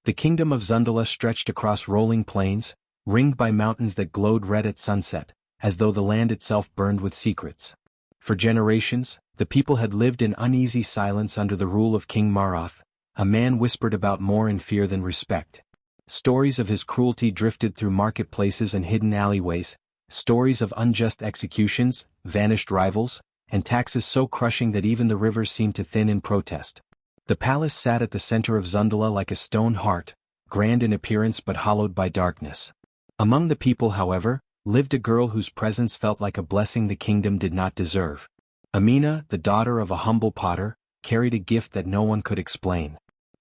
The kingdom of Zundala stretched across rolling plains, ringed by mountains that glowed red at sunset, as though the land itself burned with secrets. For generations, the people had lived in uneasy silence under the rule of King Maroth, a man whispered about more in fear than respect. Stories of his cruelty drifted through marketplaces and hidden alleyways, stories of unjust executions, vanished rivals, and taxes so crushing that even the rivers seemed to thin in protest. The palace sat at the center of Zundala like a stone heart, grand in appearance but hollowed by darkness. Among the people, however, lived a girl whose presence felt like a blessing the kingdom did not deserve. Amina, the daughter of a humble potter, carried a gift that no one could explain.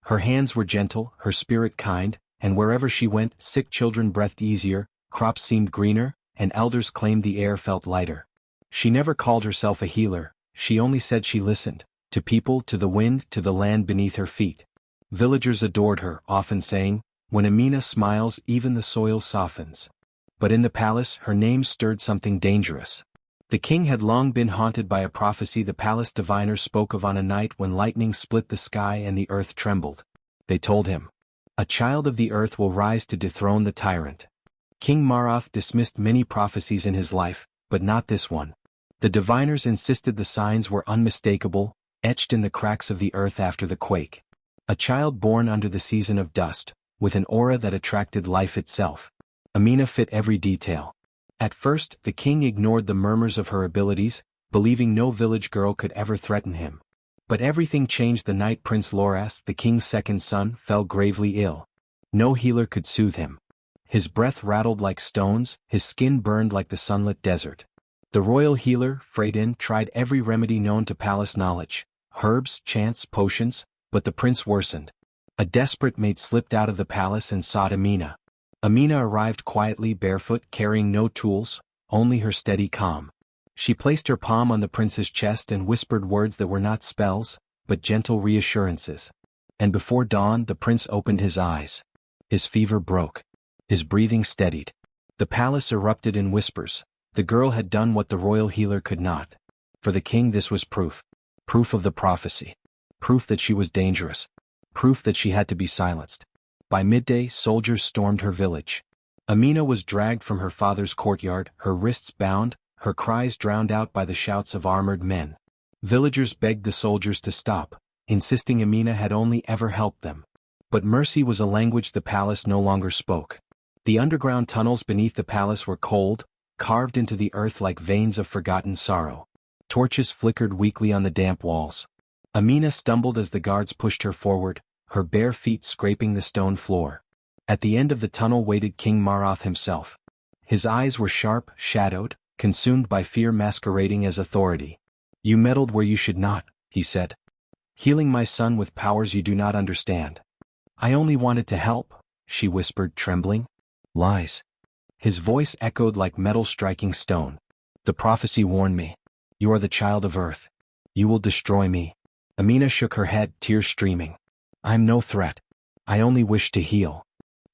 Her hands were gentle, her spirit kind, and wherever she went, sick children breathed easier, crops seemed greener, and elders claimed the air felt lighter. She never called herself a healer, she only said she listened, to people, to the wind, to the land beneath her feet. Villagers adored her, often saying, "When Amina smiles, even the soil softens." But in the palace, her name stirred something dangerous. The king had long been haunted by a prophecy the palace diviners spoke of on a night when lightning split the sky and the earth trembled. They told him, "A child of the earth will rise to dethrone the tyrant." King Maroth dismissed many prophecies in his life, but not this one. The diviners insisted the signs were unmistakable, etched in the cracks of the earth after the quake. A child born under the season of dust, with an aura that attracted life itself. Amina fit every detail. At first, the king ignored the murmurs of her abilities, believing no village girl could ever threaten him. But everything changed the night Prince Loras, the king's second son, fell gravely ill. No healer could soothe him. His breath rattled like stones, his skin burned like the sunlit desert. The royal healer, Freydin, tried every remedy known to palace knowledge, herbs, chants, potions, but the prince worsened. A desperate maid slipped out of the palace and sought Amina. Amina arrived quietly, barefoot, carrying no tools, only her steady calm. She placed her palm on the prince's chest and whispered words that were not spells, but gentle reassurances. And before dawn, the prince opened his eyes. His fever broke. His breathing steadied. The palace erupted in whispers. The girl had done what the royal healer could not. For the king, this was proof. Proof of the prophecy. Proof that she was dangerous. Proof that she had to be silenced. By midday, soldiers stormed her village. Amina was dragged from her father's courtyard, her wrists bound, her cries drowned out by the shouts of armored men. Villagers begged the soldiers to stop, insisting Amina had only ever helped them. But mercy was a language the palace no longer spoke. The underground tunnels beneath the palace were cold, carved into the earth like veins of forgotten sorrow. Torches flickered weakly on the damp walls. Amina stumbled as the guards pushed her forward, her bare feet scraping the stone floor. At the end of the tunnel waited King Maroth himself. His eyes were sharp, shadowed, consumed by fear masquerading as authority. "You meddled where you should not," he said. "Healing my son with powers you do not understand." "I only wanted to help," she whispered, trembling. "Lies." His voice echoed like metal striking stone. "The prophecy warned me. You are the child of earth. You will destroy me." Amina shook her head, tears streaming. "I'm no threat. I only wish to heal."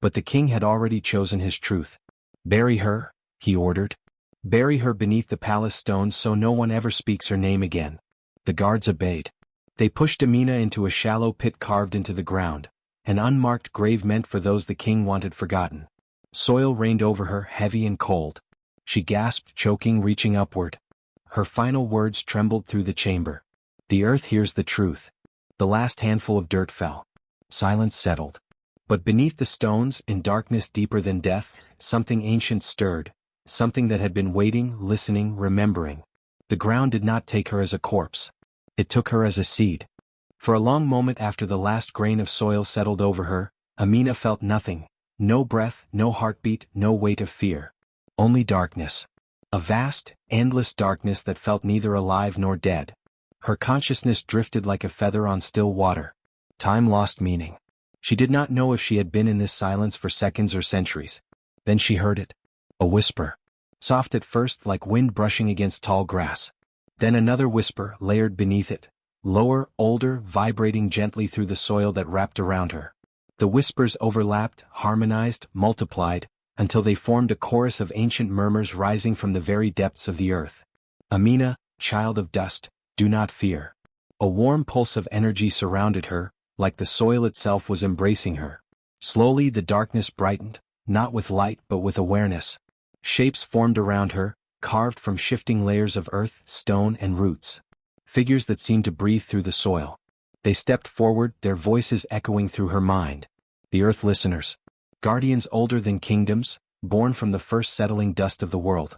But the king had already chosen his truth. "Bury her," he ordered. "Bury her beneath the palace stones so no one ever speaks her name again." The guards obeyed. They pushed Amina into a shallow pit carved into the ground, an unmarked grave meant for those the king wanted forgotten. Soil rained over her, heavy and cold. She gasped, choking, reaching upward. Her final words trembled through the chamber. "The earth hears the truth." The last handful of dirt fell. Silence settled. But beneath the stones, in darkness deeper than death, something ancient stirred, something that had been waiting, listening, remembering. The ground did not take her as a corpse. It took her as a seed. For a long moment after the last grain of soil settled over her, Amina felt nothing. No breath, no heartbeat, no weight of fear. Only darkness. A vast, endless darkness that felt neither alive nor dead. Her consciousness drifted like a feather on still water. Time lost meaning. She did not know if she had been in this silence for seconds or centuries. Then she heard it. A whisper. Soft at first, like wind brushing against tall grass. Then another whisper, layered beneath it. Lower, older, vibrating gently through the soil that wrapped around her. The whispers overlapped, harmonized, multiplied, until they formed a chorus of ancient murmurs rising from the very depths of the earth. "Amina, child of dust, do not fear." A warm pulse of energy surrounded her, like the soil itself was embracing her. Slowly the darkness brightened, not with light but with awareness. Shapes formed around her, carved from shifting layers of earth, stone and roots. Figures that seemed to breathe through the soil. They stepped forward, their voices echoing through her mind. The earth listeners. Guardians older than kingdoms, born from the first settling dust of the world.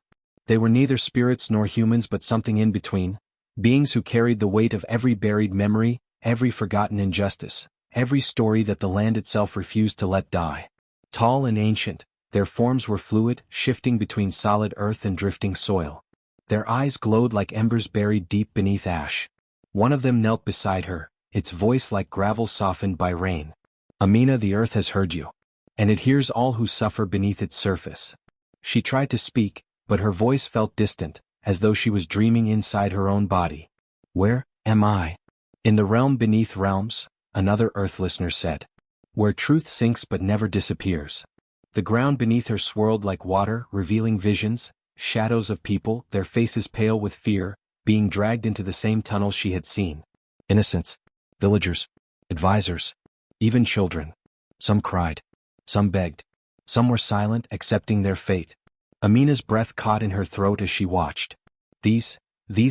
They were neither spirits nor humans but something in between, beings who carried the weight of every buried memory, every forgotten injustice, every story that the land itself refused to let die. Tall and ancient, their forms were fluid, shifting between solid earth and drifting soil. Their eyes glowed like embers buried deep beneath ash. One of them knelt beside her, its voice like gravel softened by rain. Amina, the earth has heard you. And it hears all who suffer beneath its surface. She tried to speak, but her voice felt distant, as though she was dreaming inside her own body. Where am I? In the realm beneath realms, another earth listener said. Where truth sinks but never disappears. The ground beneath her swirled like water, revealing visions, shadows of people, their faces pale with fear, being dragged into the same tunnel she had seen. Innocents, villagers, advisors, even children. Some cried. Some begged. Some were silent, accepting their fate. Amina's breath caught in her throat as she watched. These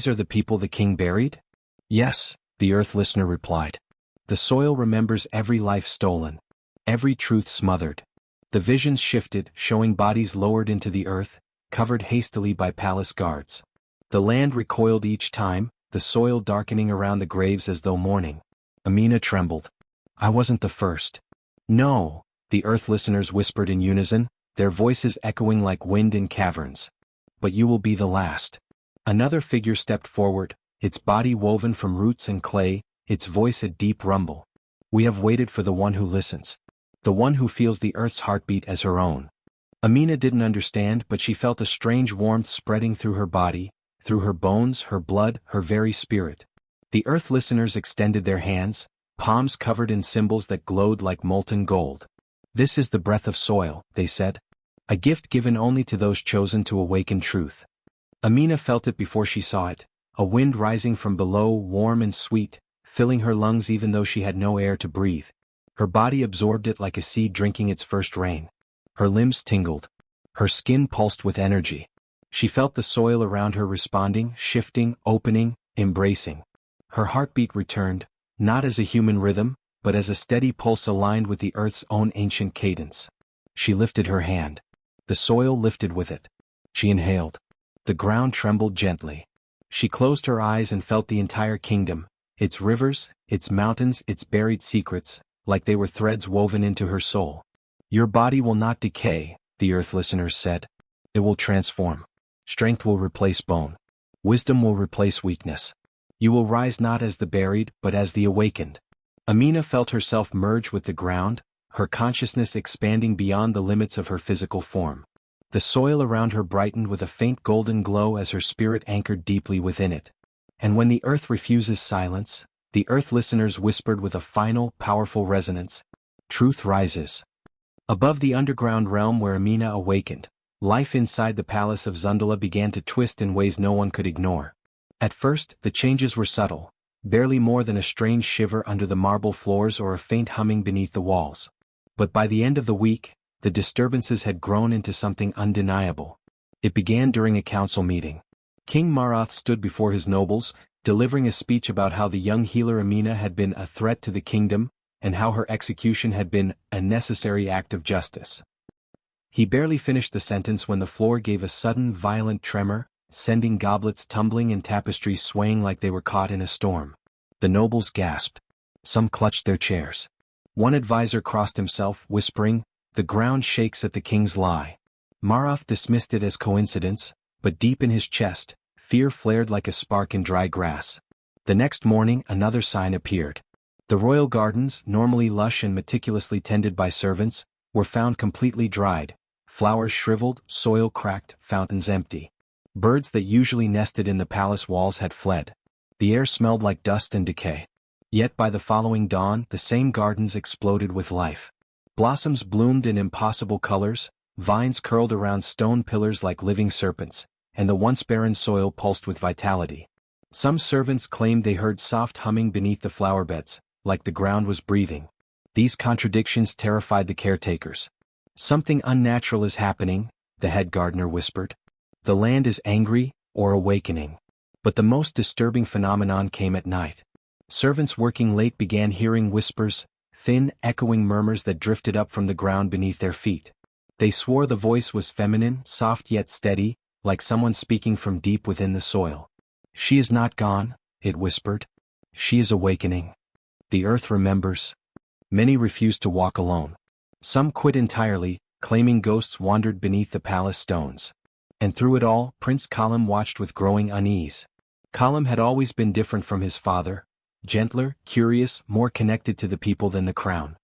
are the people the king buried? Yes, the earth listener replied. The soil remembers every life stolen. Every truth smothered. The visions shifted, showing bodies lowered into the earth, covered hastily by palace guards. The land recoiled each time, the soil darkening around the graves as though mourning. Amina trembled. I wasn't the first. No. The earth listeners whispered in unison, their voices echoing like wind in caverns. But you will be the last. Another figure stepped forward, its body woven from roots and clay, its voice a deep rumble. We have waited for the one who listens. The one who feels the earth's heartbeat as her own. Amina didn't understand, but she felt a strange warmth spreading through her body, through her bones, her blood, her very spirit. The earth listeners extended their hands, palms covered in symbols that glowed like molten gold. This is the breath of soil, they said. A gift given only to those chosen to awaken truth. Amina felt it before she saw it, a wind rising from below, warm and sweet, filling her lungs even though she had no air to breathe. Her body absorbed it like a seed drinking its first rain. Her limbs tingled. Her skin pulsed with energy. She felt the soil around her responding, shifting, opening, embracing. Her heartbeat returned, not as a human rhythm, but as a steady pulse aligned with the earth's own ancient cadence. She lifted her hand. The soil lifted with it. She inhaled. The ground trembled gently. She closed her eyes and felt the entire kingdom, its rivers, its mountains, its buried secrets, like they were threads woven into her soul. Your body will not decay, the earth listeners said. It will transform. Strength will replace bone. Wisdom will replace weakness. You will rise not as the buried, but as the awakened. Amina felt herself merge with the ground, her consciousness expanding beyond the limits of her physical form. The soil around her brightened with a faint golden glow as her spirit anchored deeply within it. And when the earth refuses silence, the earth listeners whispered with a final, powerful resonance. Truth rises. Above the underground realm where Amina awakened, life inside the palace of Zundala began to twist in ways no one could ignore. At first, the changes were subtle. Barely more than a strange shiver under the marble floors or a faint humming beneath the walls. But by the end of the week, the disturbances had grown into something undeniable. It began during a council meeting. King Marath stood before his nobles, delivering a speech about how the young healer Amina had been a threat to the kingdom, and how her execution had been a necessary act of justice. He barely finished the sentence when the floor gave a sudden violent tremor, sending goblets tumbling and tapestries swaying like they were caught in a storm. The nobles gasped. Some clutched their chairs. One advisor crossed himself, whispering, "The ground shakes at the king's lie." Marath dismissed it as coincidence, but deep in his chest, fear flared like a spark in dry grass. The next morning another sign appeared. The royal gardens, normally lush and meticulously tended by servants, were found completely dried, flowers shriveled, soil cracked, fountains empty. Birds that usually nested in the palace walls had fled. The air smelled like dust and decay. Yet by the following dawn, the same gardens exploded with life. Blossoms bloomed in impossible colors, vines curled around stone pillars like living serpents, and the once barren soil pulsed with vitality. Some servants claimed they heard soft humming beneath the flower beds, like the ground was breathing. These contradictions terrified the caretakers. "Something unnatural is happening," the head gardener whispered. "The land is angry, or awakening." But the most disturbing phenomenon came at night. Servants working late began hearing whispers, thin, echoing murmurs that drifted up from the ground beneath their feet. They swore the voice was feminine, soft yet steady, like someone speaking from deep within the soil. "She is not gone," it whispered. "She is awakening. The earth remembers." Many refused to walk alone. Some quit entirely, claiming ghosts wandered beneath the palace stones. And through it all, Prince Kalam watched with growing unease. Kalam had always been different from his father, gentler, curious, more connected to the people than the crown.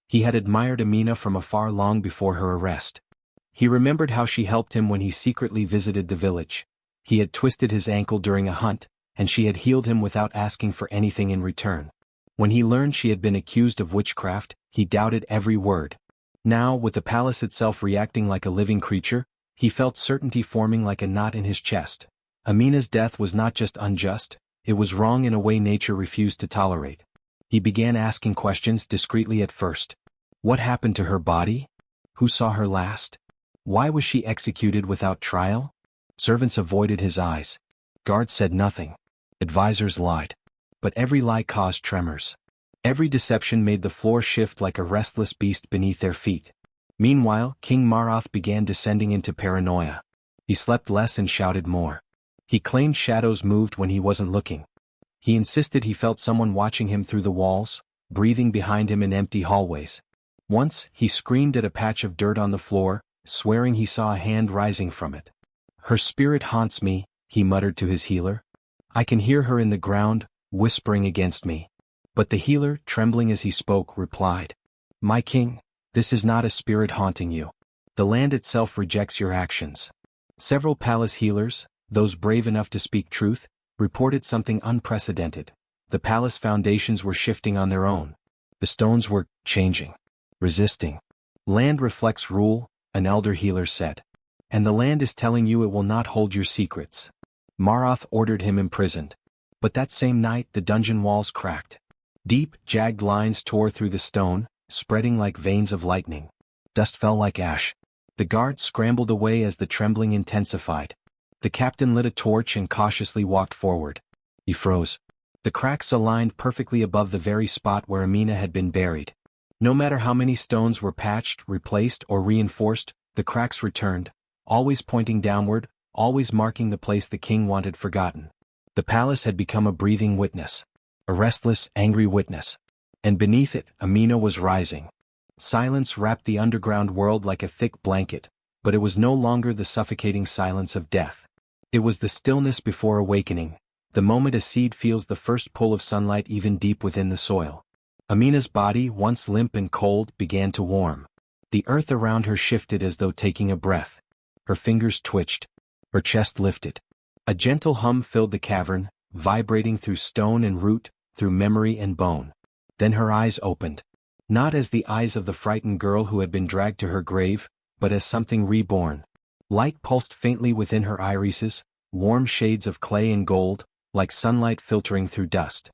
He had admired Amina from afar long before her arrest. He remembered how she helped him when he secretly visited the village. He had twisted his ankle during a hunt, and she had healed him without asking for anything in return. When he learned she had been accused of witchcraft, he doubted every word. Now, with the palace itself reacting like a living creature, he felt certainty forming like a knot in his chest. Amina's death was not just unjust, it was wrong in a way nature refused to tolerate. He began asking questions discreetly at first. What happened to her body? Who saw her last? Why was she executed without trial? Servants avoided his eyes. Guards said nothing. Advisors lied. But every lie caused tremors. Every deception made the floor shift like a restless beast beneath their feet. Meanwhile, King Marath began descending into paranoia. He slept less and shouted more. He claimed shadows moved when he wasn't looking. He insisted he felt someone watching him through the walls, breathing behind him in empty hallways. Once, he screamed at a patch of dirt on the floor, swearing he saw a hand rising from it. "Her spirit haunts me," he muttered to his healer. "I can hear her in the ground, whispering against me." But the healer, trembling as he spoke, replied, "My king, this is not a spirit haunting you. The land itself rejects your actions." Several palace healers, those brave enough to speak truth, reported something unprecedented. The palace foundations were shifting on their own. The stones were changing, resisting. "Land reflects rule," an elder healer said. "And the land is telling you it will not hold your secrets." Marath ordered him imprisoned. But that same night the dungeon walls cracked. Deep, jagged lines tore through the stone, spreading like veins of lightning. Dust fell like ash. The guards scrambled away as the trembling intensified. The captain lit a torch and cautiously walked forward. He froze. The cracks aligned perfectly above the very spot where Amina had been buried. No matter how many stones were patched, replaced, or reinforced, the cracks returned, always pointing downward, always marking the place the king wanted forgotten. The palace had become a breathing witness. A restless, angry witness. And beneath it, Amina was rising. Silence wrapped the underground world like a thick blanket, but it was no longer the suffocating silence of death. It was the stillness before awakening, the moment a seed feels the first pull of sunlight even deep within the soil. Amina's body, once limp and cold, began to warm. The earth around her shifted as though taking a breath. Her fingers twitched. Her chest lifted. A gentle hum filled the cavern, vibrating through stone and root, through memory and bone. Then her eyes opened. Not as the eyes of the frightened girl who had been dragged to her grave, but as something reborn. Light pulsed faintly within her irises, warm shades of clay and gold, like sunlight filtering through dust.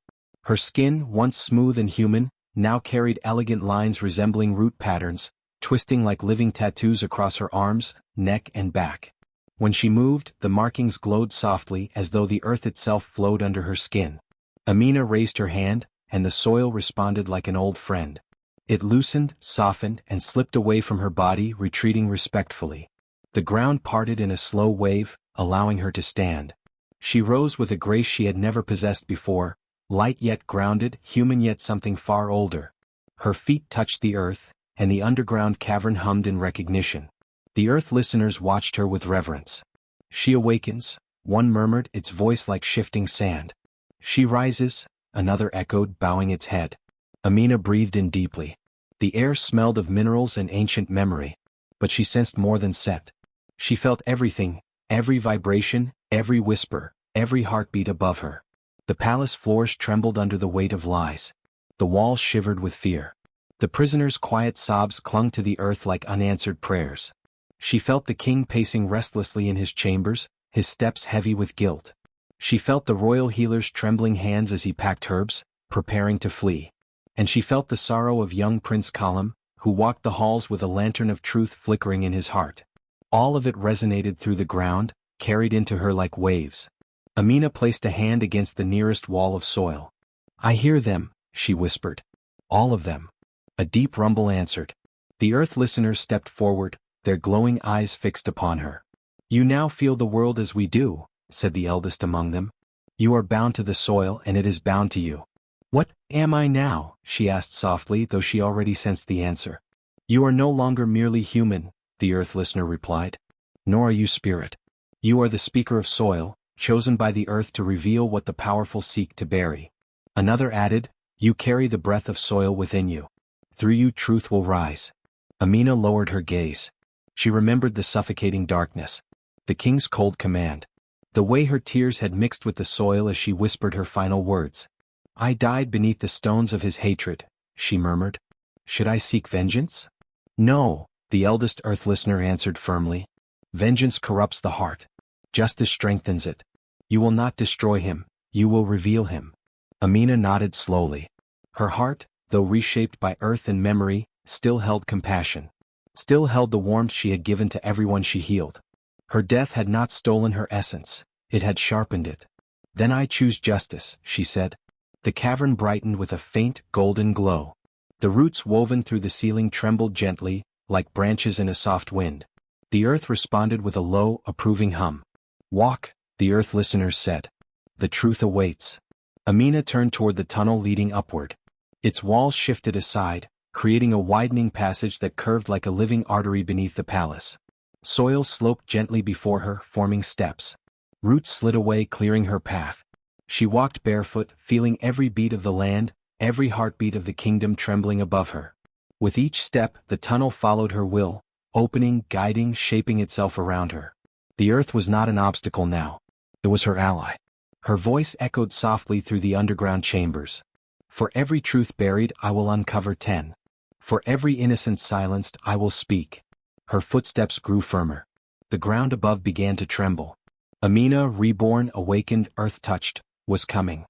Her skin, once smooth and human, now carried elegant lines resembling root patterns, twisting like living tattoos across her arms, neck and back. When she moved, the markings glowed softly as though the earth itself flowed under her skin. Amina raised her hand, and the soil responded like an old friend. It loosened, softened, and slipped away from her body, retreating respectfully. The ground parted in a slow wave, allowing her to stand. She rose with a grace she had never possessed before, light yet grounded, human yet something far older. Her feet touched the earth, and the underground cavern hummed in recognition. The earth listeners watched her with reverence. "She awakens," one murmured, its voice like shifting sand. "She rises," another echoed, bowing its head. Amina breathed in deeply. The air smelled of minerals and ancient memory. But she sensed more than scent. She felt everything, every vibration, every whisper, every heartbeat above her. The palace floors trembled under the weight of lies. The walls shivered with fear. The prisoners' quiet sobs clung to the earth like unanswered prayers. She felt the king pacing restlessly in his chambers, his steps heavy with guilt. She felt the royal healer's trembling hands as he packed herbs, preparing to flee. And she felt the sorrow of young Prince Kalam, who walked the halls with a lantern of truth flickering in his heart. All of it resonated through the ground, carried into her like waves. Amina placed a hand against the nearest wall of soil. "I hear them," she whispered. "All of them." A deep rumble answered. The earth listeners stepped forward, their glowing eyes fixed upon her. "You now feel the world as we do," said the eldest among them. "You are bound to the soil and it is bound to you." "What am I now?" she asked softly, though she already sensed the answer. "You are no longer merely human," the earth listener replied. "Nor are you spirit. You are the speaker of soil, chosen by the earth to reveal what the powerful seek to bury." Another added, "You carry the breath of soil within you. Through you truth will rise." Amina lowered her gaze. She remembered the suffocating darkness, the king's cold command, the way her tears had mixed with the soil as she whispered her final words. "I died beneath the stones of his hatred," she murmured. "Should I seek vengeance?" "No," the eldest earth listener answered firmly. "Vengeance corrupts the heart. Justice strengthens it. You will not destroy him, you will reveal him." Amina nodded slowly. Her heart, though reshaped by earth and memory, still held compassion. Still held the warmth she had given to everyone she healed. Her death had not stolen her essence, it had sharpened it. "Then I choose justice," she said. The cavern brightened with a faint, golden glow. The roots woven through the ceiling trembled gently, like branches in a soft wind. The earth responded with a low, approving hum. "Walk," the earth listeners said. "The truth awaits." Amina turned toward the tunnel leading upward. Its walls shifted aside, creating a widening passage that curved like a living artery beneath the palace. Soil sloped gently before her, forming steps. Roots slid away, clearing her path. She walked barefoot, feeling every beat of the land, every heartbeat of the kingdom trembling above her. With each step, the tunnel followed her will, opening, guiding, shaping itself around her. The earth was not an obstacle now. It was her ally. Her voice echoed softly through the underground chambers. "For every truth buried, I will uncover 10. For every innocence silenced, I will speak." Her footsteps grew firmer. The ground above began to tremble. Amina, reborn, awakened, earth-touched, was coming.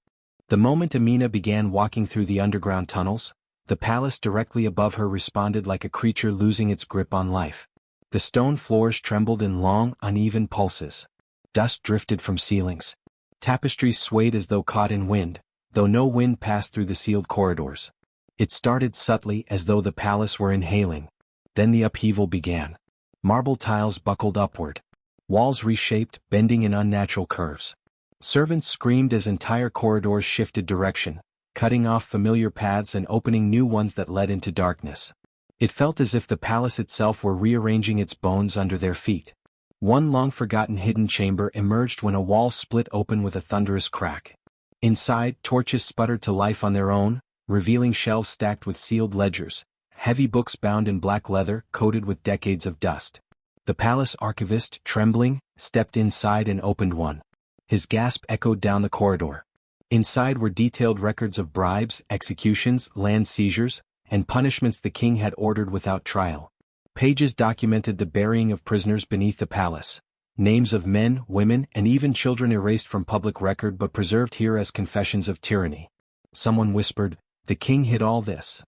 The moment Amina began walking through the underground tunnels, the palace directly above her responded like a creature losing its grip on life. The stone floors trembled in long, uneven pulses. Dust drifted from ceilings. Tapestries swayed as though caught in wind, though no wind passed through the sealed corridors. It started subtly, as though the palace were inhaling. Then the upheaval began. Marble tiles buckled upward. Walls reshaped, bending in unnatural curves. Servants screamed as entire corridors shifted direction, cutting off familiar paths and opening new ones that led into darkness. It felt as if the palace itself were rearranging its bones under their feet. One long-forgotten hidden chamber emerged when a wall split open with a thunderous crack. Inside, torches sputtered to life on their own, revealing shelves stacked with sealed ledgers, heavy books bound in black leather coated with decades of dust. The palace archivist, trembling, stepped inside and opened one. His gasp echoed down the corridor. Inside were detailed records of bribes, executions, land seizures, and punishments the king had ordered without trial. Pages documented the burying of prisoners beneath the palace. Names of men, women, and even children erased from public record but preserved here as confessions of tyranny. Someone whispered, "The king hid all this."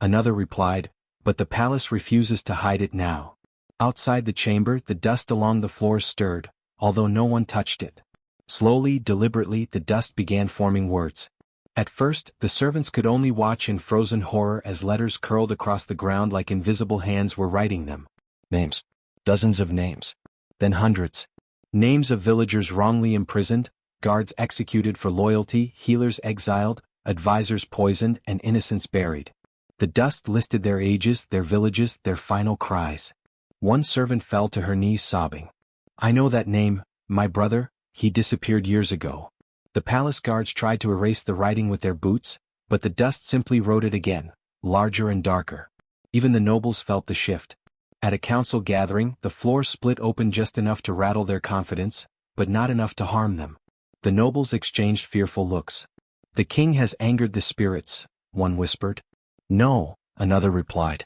Another replied, "But the palace refuses to hide it now." Outside the chamber, the dust along the floors stirred, although no one touched it. Slowly, deliberately, the dust began forming words. At first, the servants could only watch in frozen horror as letters curled across the ground like invisible hands were writing them. Names. Dozens of names. Then hundreds. Names of villagers wrongly imprisoned, guards executed for loyalty, healers exiled, advisors poisoned, and innocents buried. The dust listed their ages, their villages, their final cries. One servant fell to her knees sobbing. "I know that name, my brother, he disappeared years ago." The palace guards tried to erase the writing with their boots, but the dust simply wrote it again, larger and darker. Even the nobles felt the shift. At a council gathering, the floor split open just enough to rattle their confidence, but not enough to harm them. The nobles exchanged fearful looks. "The king has angered the spirits," one whispered. "No," another replied.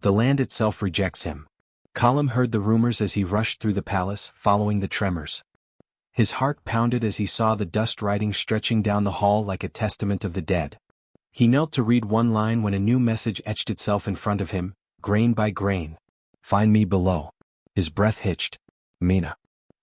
"The land itself rejects him." Kalam heard the rumors as he rushed through the palace, following the tremors. His heart pounded as he saw the dust writing stretching down the hall like a testament of the dead. He knelt to read one line when a new message etched itself in front of him, grain by grain. "Find me below." His breath hitched. "Mina."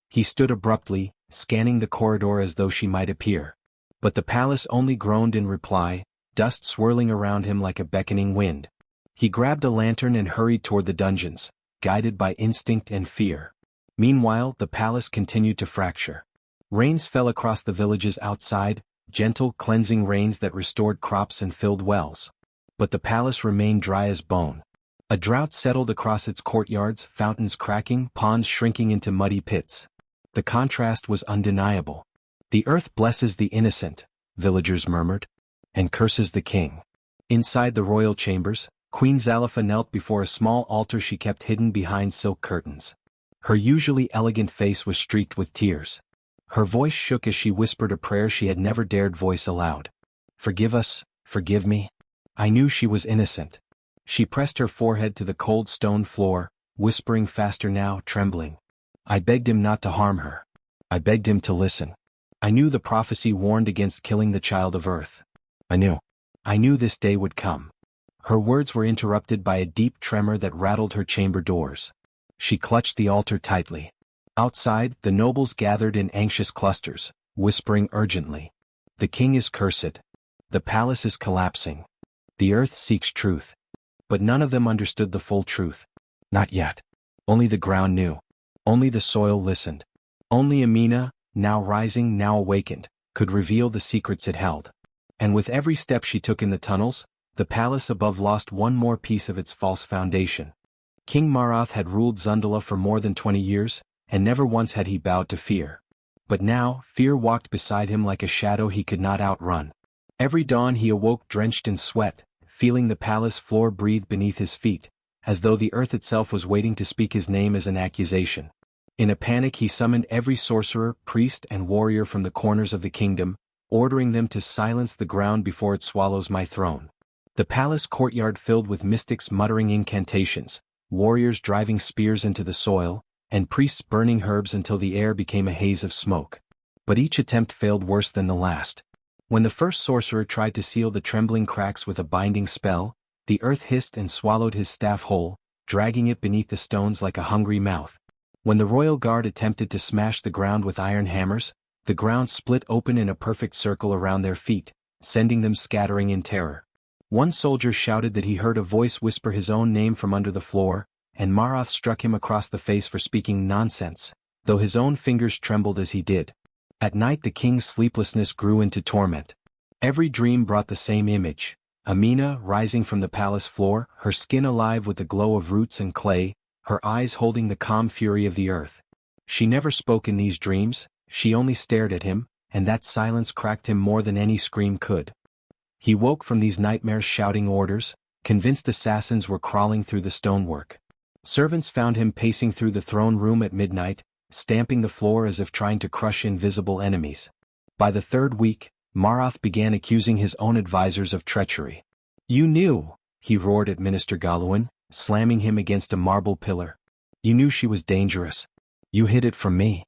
He stood abruptly, scanning the corridor as though she might appear. But the palace only groaned in reply, dust swirling around him like a beckoning wind. He grabbed a lantern and hurried toward the dungeons, guided by instinct and fear. Meanwhile, the palace continued to fracture. Rains fell across the villages outside, gentle, cleansing rains that restored crops and filled wells. But the palace remained dry as bone. A drought settled across its courtyards, fountains cracking, ponds shrinking into muddy pits. The contrast was undeniable. "The earth blesses the innocent," villagers murmured, "and curses the king." Inside the royal chambers, Queen Zalipha knelt before a small altar she kept hidden behind silk curtains. Her usually elegant face was streaked with tears. Her voice shook as she whispered a prayer she had never dared voice aloud. "Forgive us, forgive me." I knew she was innocent. She pressed her forehead to the cold stone floor, whispering faster now, trembling. "I begged him not to harm her. I begged him to listen. I knew the prophecy warned against killing the child of earth. I knew this day would come." Her words were interrupted by a deep tremor that rattled her chamber doors. She clutched the altar tightly. Outside, the nobles gathered in anxious clusters, whispering urgently. "The king is cursed. The palace is collapsing. The earth seeks truth." But none of them understood the full truth. Not yet. Only the ground knew. Only the soil listened. Only Amina, now rising, now awakened, could reveal the secrets it held. And with every step she took in the tunnels, the palace above lost one more piece of its false foundation. King Marath had ruled Zundala for more than 20 years, and never once had he bowed to fear. But now, fear walked beside him like a shadow he could not outrun. Every dawn he awoke drenched in sweat, feeling the palace floor breathe beneath his feet, as though the earth itself was waiting to speak his name as an accusation. In a panic he summoned every sorcerer, priest and warrior from the corners of the kingdom, ordering them to silence the ground before it swallows my throne. The palace courtyard filled with mystics muttering incantations, warriors driving spears into the soil, and priests burning herbs until the air became a haze of smoke. But each attempt failed worse than the last. When the first sorcerer tried to seal the trembling cracks with a binding spell, the earth hissed and swallowed his staff whole, dragging it beneath the stones like a hungry mouth. When the royal guard attempted to smash the ground with iron hammers, the ground split open in a perfect circle around their feet, sending them scattering in terror. One soldier shouted that he heard a voice whisper his own name from under the floor, and Marath struck him across the face for speaking nonsense, though his own fingers trembled as he did. At night the king's sleeplessness grew into torment. Every dream brought the same image: Amina rising from the palace floor, her skin alive with the glow of roots and clay, her eyes holding the calm fury of the earth. She never spoke in these dreams, she only stared at him, and that silence cracked him more than any scream could. He woke from these nightmares shouting orders, convinced assassins were crawling through the stonework. Servants found him pacing through the throne room at midnight, stamping the floor as if trying to crush invisible enemies. By the third week, Marath began accusing his own advisors of treachery. "You knew," he roared at Minister Ghanian, slamming him against a marble pillar. "You knew she was dangerous. You hid it from me."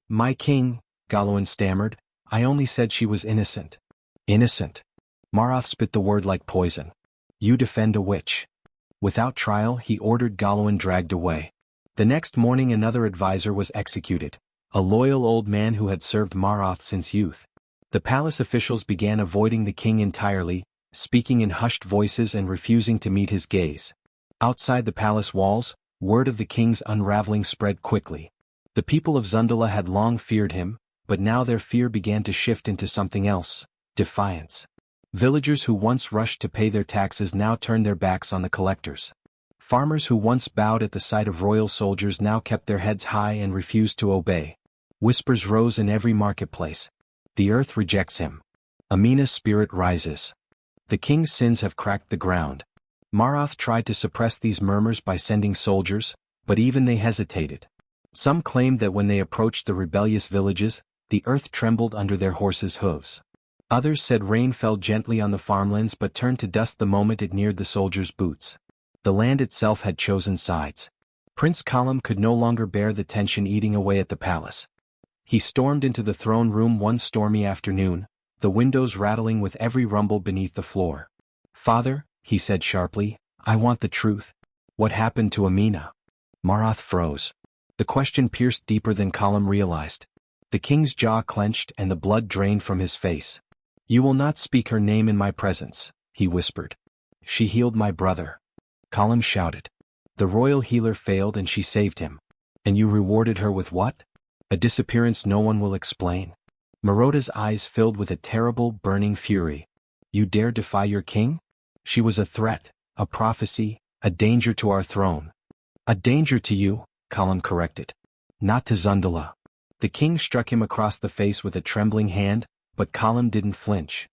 "My king," Ghanian stammered, "I only said she was innocent." "Innocent?" Marath spit the word like poison. "You defend a witch." Without trial, he ordered Ghanian dragged away. The next morning another advisor was executed, a loyal old man who had served Marath since youth. The palace officials began avoiding the king entirely, speaking in hushed voices and refusing to meet his gaze. Outside the palace walls, word of the king's unraveling spread quickly. The people of Zundala had long feared him, but now their fear began to shift into something else: defiance. Villagers who once rushed to pay their taxes now turned their backs on the collectors. Farmers who once bowed at the sight of royal soldiers now kept their heads high and refused to obey. Whispers rose in every marketplace. "The earth rejects him. Amina's spirit rises. The king's sins have cracked the ground." Marath tried to suppress these murmurs by sending soldiers, but even they hesitated. Some claimed that when they approached the rebellious villages, the earth trembled under their horses' hooves. Others said rain fell gently on the farmlands but turned to dust the moment it neared the soldiers' boots. The land itself had chosen sides. Prince Kalam could no longer bear the tension eating away at the palace. He stormed into the throne room one stormy afternoon, the windows rattling with every rumble beneath the floor. "Father," he said sharply, "I want the truth. What happened to Amina?" Marath froze. The question pierced deeper than Kalam realized. The king's jaw clenched and the blood drained from his face. "You will not speak her name in my presence," he whispered. "She healed my brother." Kalam shouted. "The royal healer failed and she saved him. And you rewarded her with what? A disappearance no one will explain." Marota's eyes filled with a terrible, burning fury. "You dare defy your king? She was a threat, a prophecy, a danger to our throne." "A danger to you," Kalam corrected. "Not to Zundala." The king struck him across the face with a trembling hand, but Kalam didn't flinch.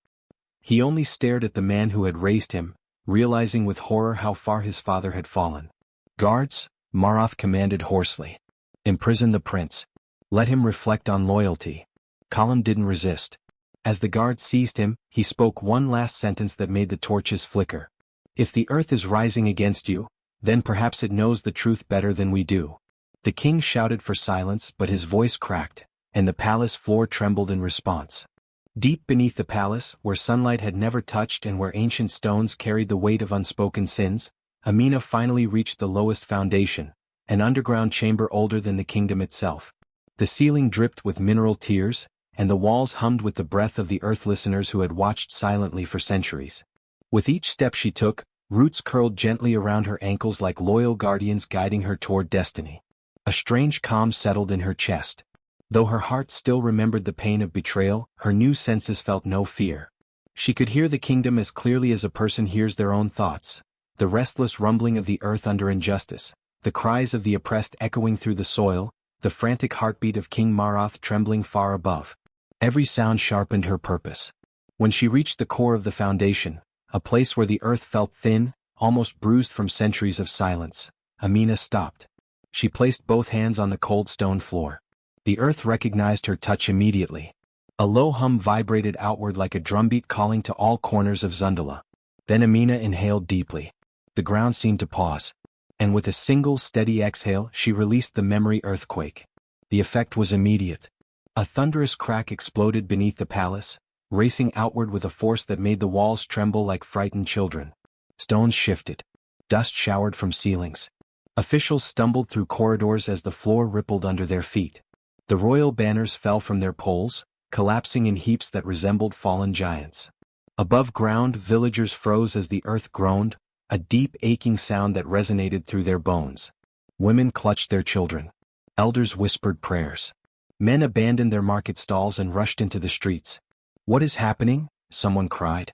He only stared at the man who had raised him, realizing with horror how far his father had fallen. "Guards," Marath commanded hoarsely. "Imprison the prince. Let him reflect on loyalty." Kalam didn't resist. As the guards seized him, he spoke one last sentence that made the torches flicker. "If the earth is rising against you, then perhaps it knows the truth better than we do." The king shouted for silence, but his voice cracked, and the palace floor trembled in response. Deep beneath the palace, where sunlight had never touched and where ancient stones carried the weight of unspoken sins, Amina finally reached the lowest foundation, an underground chamber older than the kingdom itself. The ceiling dripped with mineral tears, and the walls hummed with the breath of the earth listeners who had watched silently for centuries. With each step she took, roots curled gently around her ankles like loyal guardians guiding her toward destiny. A strange calm settled in her chest. Though her heart still remembered the pain of betrayal, her new senses felt no fear. She could hear the kingdom as clearly as a person hears their own thoughts, the restless rumbling of the earth under injustice, the cries of the oppressed echoing through the soil, the frantic heartbeat of King Marath trembling far above. Every sound sharpened her purpose. When she reached the core of the foundation, a place where the earth felt thin, almost bruised from centuries of silence, Amina stopped. She placed both hands on the cold stone floor. The earth recognized her touch immediately. A low hum vibrated outward like a drumbeat calling to all corners of Zundala. Then Amina inhaled deeply. The ground seemed to pause. And with a single steady exhale she released the memory earthquake. The effect was immediate. A thunderous crack exploded beneath the palace, racing outward with a force that made the walls tremble like frightened children. Stones shifted. Dust showered from ceilings. Officials stumbled through corridors as the floor rippled under their feet. The royal banners fell from their poles, collapsing in heaps that resembled fallen giants. Above ground, villagers froze as the earth groaned, a deep aching sound that resonated through their bones. Women clutched their children. Elders whispered prayers. Men abandoned their market stalls and rushed into the streets. "What is happening?" someone cried.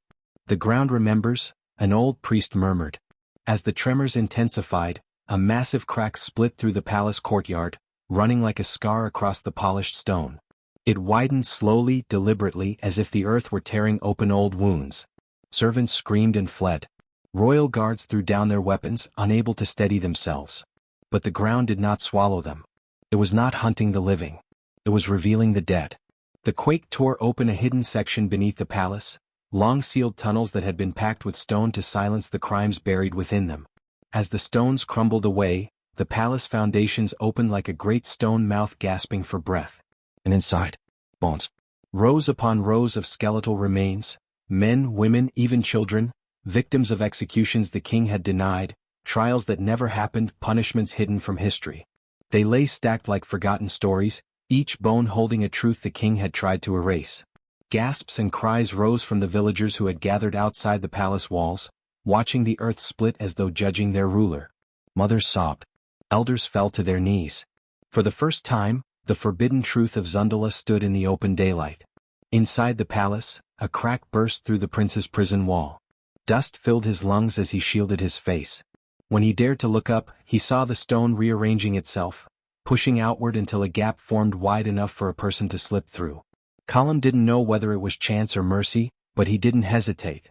"The ground remembers," an old priest murmured. As the tremors intensified, a massive crack split through the palace courtyard, running like a scar across the polished stone. It widened slowly, deliberately, as if the earth were tearing open old wounds. Servants screamed and fled. Royal guards threw down their weapons, unable to steady themselves. But the ground did not swallow them. It was not hunting the living. It was revealing the dead. The quake tore open a hidden section beneath the palace, long sealed tunnels that had been packed with stone to silence the crimes buried within them. As the stones crumbled away, the palace foundations opened like a great stone mouth gasping for breath. And inside, bones. Rows upon rows of skeletal remains, men, women, even children, victims of executions the king had denied, trials that never happened, punishments hidden from history. They lay stacked like forgotten stories, each bone holding a truth the king had tried to erase. Gasps and cries rose from the villagers who had gathered outside the palace walls, watching the earth split as though judging their ruler. Mothers sobbed. Elders fell to their knees. For the first time, the forbidden truth of Zundala stood in the open daylight. Inside the palace, a crack burst through the prince's prison wall. Dust filled his lungs as he shielded his face. When he dared to look up, he saw the stone rearranging itself, pushing outward until a gap formed wide enough for a person to slip through. Kalam didn't know whether it was chance or mercy, but he didn't hesitate.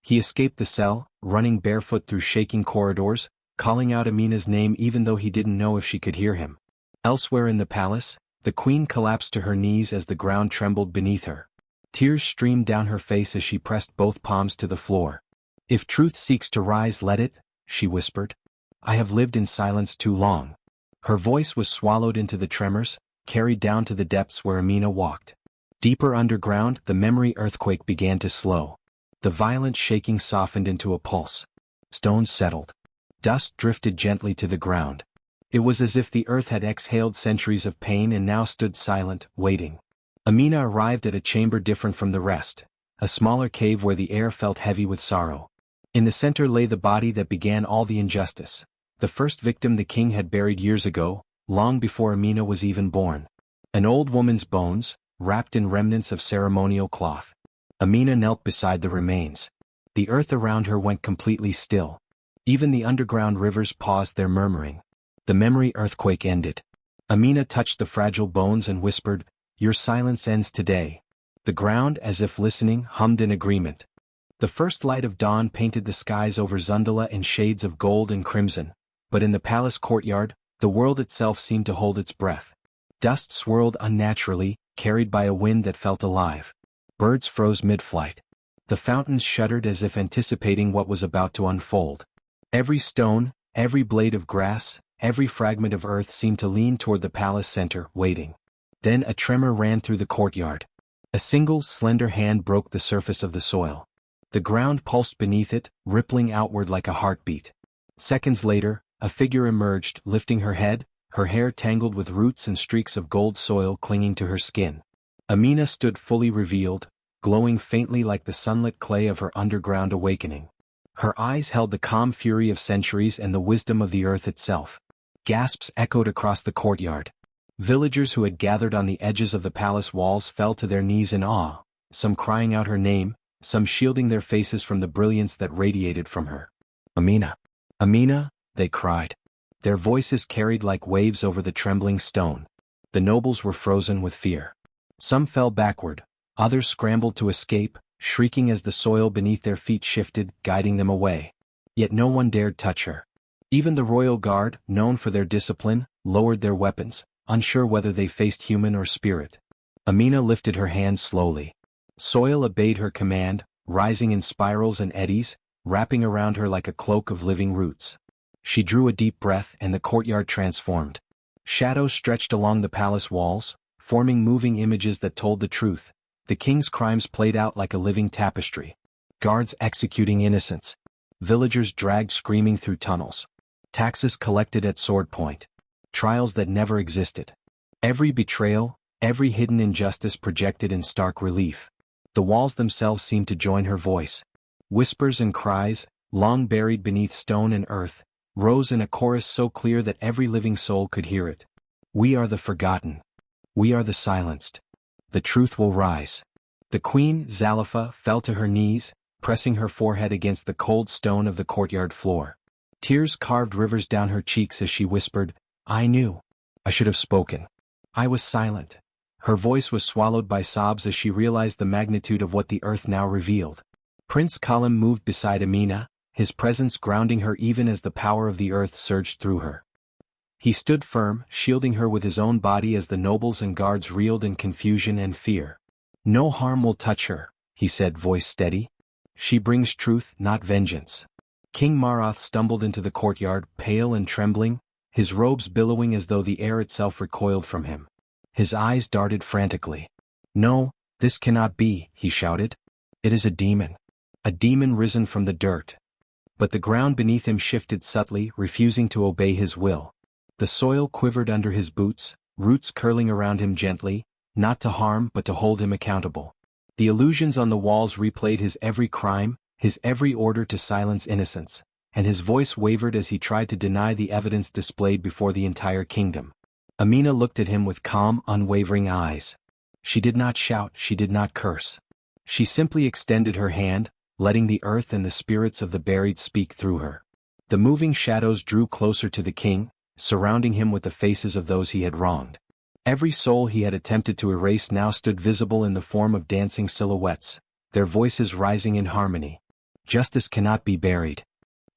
He escaped the cell, running barefoot through shaking corridors, calling out Amina's name even though he didn't know if she could hear him. Elsewhere in the palace, the queen collapsed to her knees as the ground trembled beneath her. Tears streamed down her face as she pressed both palms to the floor. "If truth seeks to rise, let it," she whispered. "I have lived in silence too long." Her voice was swallowed into the tremors, carried down to the depths where Amina walked. Deeper underground, the memory earthquake began to slow. The violent shaking softened into a pulse. Stones settled. Dust drifted gently to the ground. It was as if the earth had exhaled centuries of pain and now stood silent, waiting. Amina arrived at a chamber different from the rest, a smaller cave where the air felt heavy with sorrow. In the center lay the body that began all the injustice, the first victim the king had buried years ago, long before Amina was even born. An old woman's bones, wrapped in remnants of ceremonial cloth. Amina knelt beside the remains. The earth around her went completely still. Even the underground rivers paused their murmuring. The memory earthquake ended. Amina touched the fragile bones and whispered, "Your silence ends today." The ground, as if listening, hummed in agreement. The first light of dawn painted the skies over Zundala in shades of gold and crimson, but in the palace courtyard, the world itself seemed to hold its breath. Dust swirled unnaturally, carried by a wind that felt alive. Birds froze mid-flight. The fountains shuddered as if anticipating what was about to unfold. Every stone, every blade of grass, every fragment of earth seemed to lean toward the palace center, waiting. Then a tremor ran through the courtyard. A single, slender hand broke the surface of the soil. The ground pulsed beneath it, rippling outward like a heartbeat. Seconds later, a figure emerged, lifting her head, her hair tangled with roots and streaks of gold soil clinging to her skin. Amina stood fully revealed, glowing faintly like the sunlit clay of her underground awakening. Her eyes held the calm fury of centuries and the wisdom of the earth itself. Gasps echoed across the courtyard. Villagers who had gathered on the edges of the palace walls fell to their knees in awe, some crying out her name, some shielding their faces from the brilliance that radiated from her. "Amina! Amina!" they cried. Their voices carried like waves over the trembling stone. The nobles were frozen with fear. Some fell backward, others scrambled to escape, shrieking as the soil beneath their feet shifted, guiding them away. Yet no one dared touch her. Even the royal guard, known for their discipline, lowered their weapons, unsure whether they faced human or spirit. Amina lifted her hands slowly. Soil obeyed her command, rising in spirals and eddies, wrapping around her like a cloak of living roots. She drew a deep breath and the courtyard transformed. Shadows stretched along the palace walls, forming moving images that told the truth. The king's crimes played out like a living tapestry. Guards executing innocents. Villagers dragged screaming through tunnels. Taxes collected at sword point. Trials that never existed. Every betrayal, every hidden injustice projected in stark relief. The walls themselves seemed to join her voice. Whispers and cries, long buried beneath stone and earth, rose in a chorus so clear that every living soul could hear it. "We are the forgotten. We are the silenced. The truth will rise." The queen, Zalifa, fell to her knees, pressing her forehead against the cold stone of the courtyard floor. Tears carved rivers down her cheeks as she whispered, "I knew. I should have spoken. I was silent." Her voice was swallowed by sobs as she realized the magnitude of what the earth now revealed. Prince Kalim moved beside Amina, his presence grounding her even as the power of the earth surged through her. He stood firm, shielding her with his own body as the nobles and guards reeled in confusion and fear. "No harm will touch her," he said, voice steady. "She brings truth, not vengeance." King Marath stumbled into the courtyard, pale and trembling, his robes billowing as though the air itself recoiled from him. His eyes darted frantically. "No, this cannot be," he shouted. "It is a demon. A demon risen from the dirt." But the ground beneath him shifted subtly, refusing to obey his will. The soil quivered under his boots, roots curling around him gently, not to harm but to hold him accountable. The illusions on the walls replayed his every crime, his every order to silence innocence, and his voice wavered as he tried to deny the evidence displayed before the entire kingdom. Amina looked at him with calm, unwavering eyes. She did not shout, she did not curse. She simply extended her hand, letting the earth and the spirits of the buried speak through her. The moving shadows drew closer to the king, surrounding him with the faces of those he had wronged. Every soul he had attempted to erase now stood visible in the form of dancing silhouettes, their voices rising in harmony. Justice cannot be buried.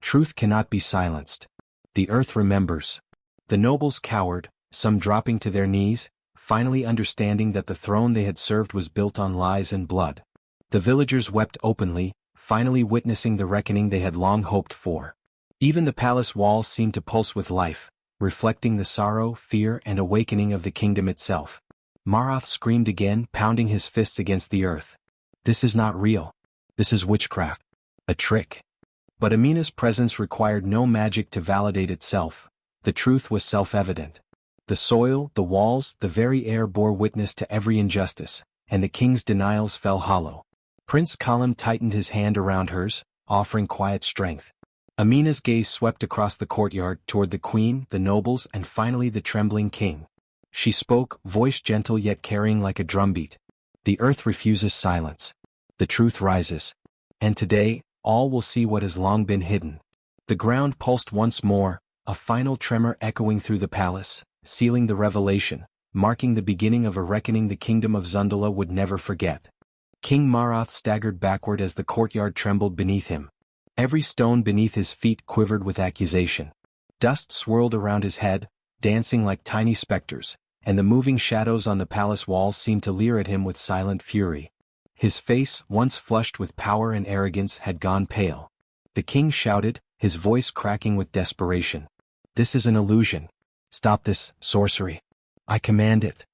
Truth cannot be silenced. The earth remembers. The nobles cowered, some dropping to their knees, finally understanding that the throne they had served was built on lies and blood. The villagers wept openly, finally witnessing the reckoning they had long hoped for. Even the palace walls seemed to pulse with life, reflecting the sorrow, fear, and awakening of the kingdom itself. Marath screamed again, pounding his fists against the earth. "This is not real. This is witchcraft. A trick. But Amina's presence required no magic to validate itself. The truth was self-evident. The soil, the walls, the very air bore witness to every injustice, and the king's denials fell hollow. Prince Kalam tightened his hand around hers, offering quiet strength. Amina's gaze swept across the courtyard toward the queen, the nobles, and finally the trembling king. She spoke, voice gentle yet carrying like a drumbeat. The earth refuses silence. The truth rises. And today, all will see what has long been hidden. The ground pulsed once more, a final tremor echoing through the palace, sealing the revelation, marking the beginning of a reckoning the kingdom of Zundala would never forget. King Marath staggered backward as the courtyard trembled beneath him. Every stone beneath his feet quivered with accusation. Dust swirled around his head, dancing like tiny specters, and the moving shadows on the palace walls seemed to leer at him with silent fury. His face, once flushed with power and arrogance, had gone pale. The king shouted, his voice cracking with desperation. "This is an illusion. Stop this sorcery. I command it."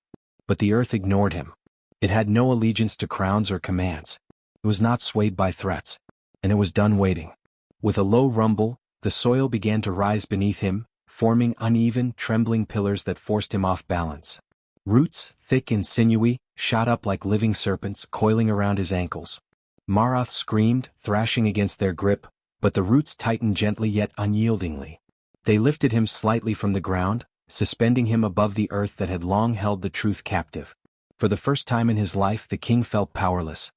But the earth ignored him. It had no allegiance to crowns or commands. It was not swayed by threats. And it was done waiting. With a low rumble, the soil began to rise beneath him, forming uneven, trembling pillars that forced him off balance. Roots, thick and sinewy, shot up like living serpents coiling around his ankles. Marath screamed, thrashing against their grip, but the roots tightened gently yet unyieldingly. They lifted him slightly from the ground, suspending him above the earth that had long held the truth captive. For the first time in his life the king felt powerless.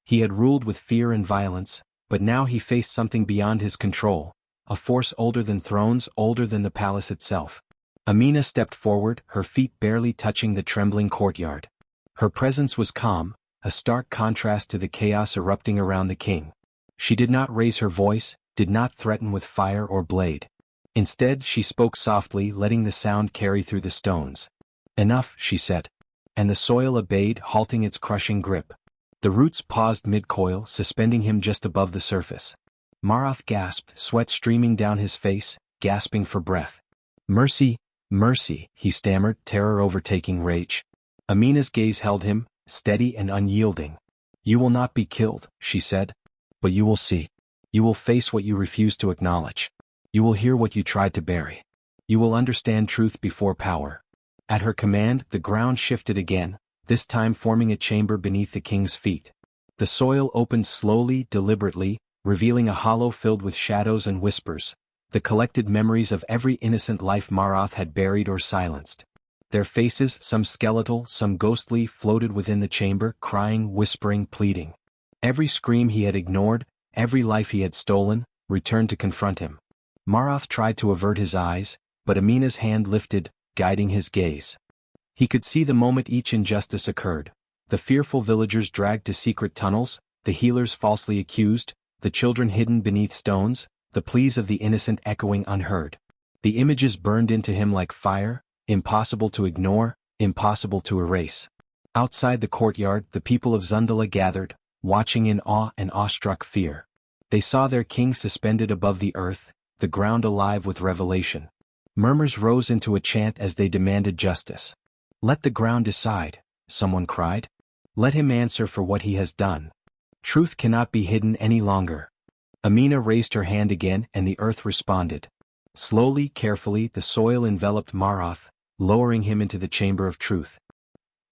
He had ruled with fear and violence, but now he faced something beyond his control, a force older than thrones, older than the palace itself. Amina stepped forward, her feet barely touching the trembling courtyard. Her presence was calm, a stark contrast to the chaos erupting around the king. She did not raise her voice, did not threaten with fire or blade. Instead, she spoke softly, letting the sound carry through the stones. "Enough," she said. And the soil obeyed, halting its crushing grip. The roots paused mid-coil, suspending him just above the surface. Marath gasped, sweat streaming down his face, gasping for breath. "Mercy, mercy," he stammered, terror overtaking rage. Amina's gaze held him, steady and unyielding. "You will not be killed," she said. "But you will see. You will face what you refuse to acknowledge. You will hear what you tried to bury. You will understand truth before power." At her command, the ground shifted again, this time forming a chamber beneath the king's feet. The soil opened slowly, deliberately, revealing a hollow filled with shadows and whispers, the collected memories of every innocent life Marath had buried or silenced. Their faces, some skeletal, some ghostly, floated within the chamber, crying, whispering, pleading. Every scream he had ignored, every life he had stolen, returned to confront him. Marath tried to avert his eyes, but Amina's hand lifted, guiding his gaze. He could see the moment each injustice occurred. The fearful villagers dragged to secret tunnels, the healers falsely accused, the children hidden beneath stones, the pleas of the innocent echoing unheard. The images burned into him like fire, impossible to ignore, impossible to erase. Outside the courtyard, the people of Zundala gathered, watching in awe and awestruck fear. They saw their king suspended above the earth, the ground alive with revelation. Murmurs rose into a chant as they demanded justice. "Let the ground decide," someone cried. "Let him answer for what he has done. Truth cannot be hidden any longer." Amina raised her hand again and the earth responded. Slowly, carefully, the soil enveloped Marath, lowering him into the chamber of truth.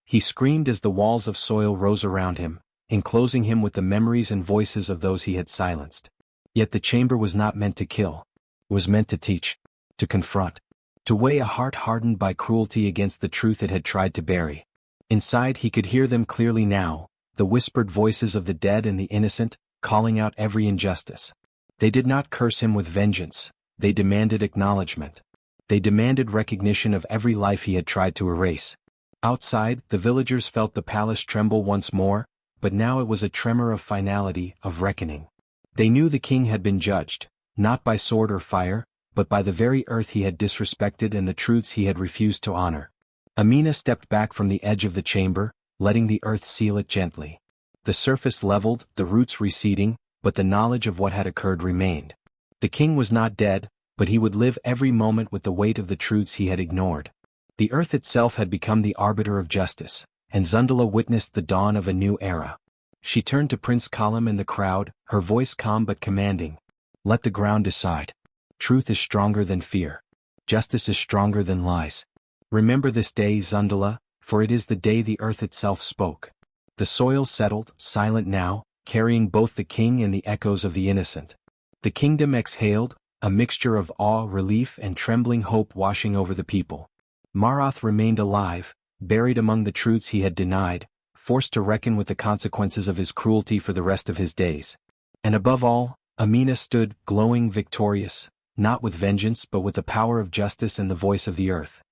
He screamed as the walls of soil rose around him, enclosing him with the memories and voices of those he had silenced. Yet the chamber was not meant to kill. It was meant to teach, to confront, to weigh a heart hardened by cruelty against the truth it had tried to bury. Inside he could hear them clearly now, the whispered voices of the dead and the innocent, calling out every injustice. They did not curse him with vengeance, they demanded acknowledgement. They demanded recognition of every life he had tried to erase. Outside, the villagers felt the palace tremble once more, but now it was a tremor of finality, of reckoning. They knew the king had been judged, not by sword or fire, but by the very earth he had disrespected and the truths he had refused to honor. Amina stepped back from the edge of the chamber, letting the earth seal it gently. The surface leveled, the roots receding, but the knowledge of what had occurred remained. The king was not dead, but he would live every moment with the weight of the truths he had ignored. The earth itself had become the arbiter of justice, and Zundala witnessed the dawn of a new era. She turned to Prince Kalam and the crowd, her voice calm but commanding. Let the ground decide. Truth is stronger than fear. Justice is stronger than lies. Remember this day, Zundala, for it is the day the earth itself spoke. The soil settled, silent now, carrying both the king and the echoes of the innocent. The kingdom exhaled, a mixture of awe, relief, and trembling hope washing over the people. Marath remained alive, buried among the truths he had denied, forced to reckon with the consequences of his cruelty for the rest of his days. And above all, Amina stood, glowing victorious, not with vengeance but with the power of justice and the voice of the earth.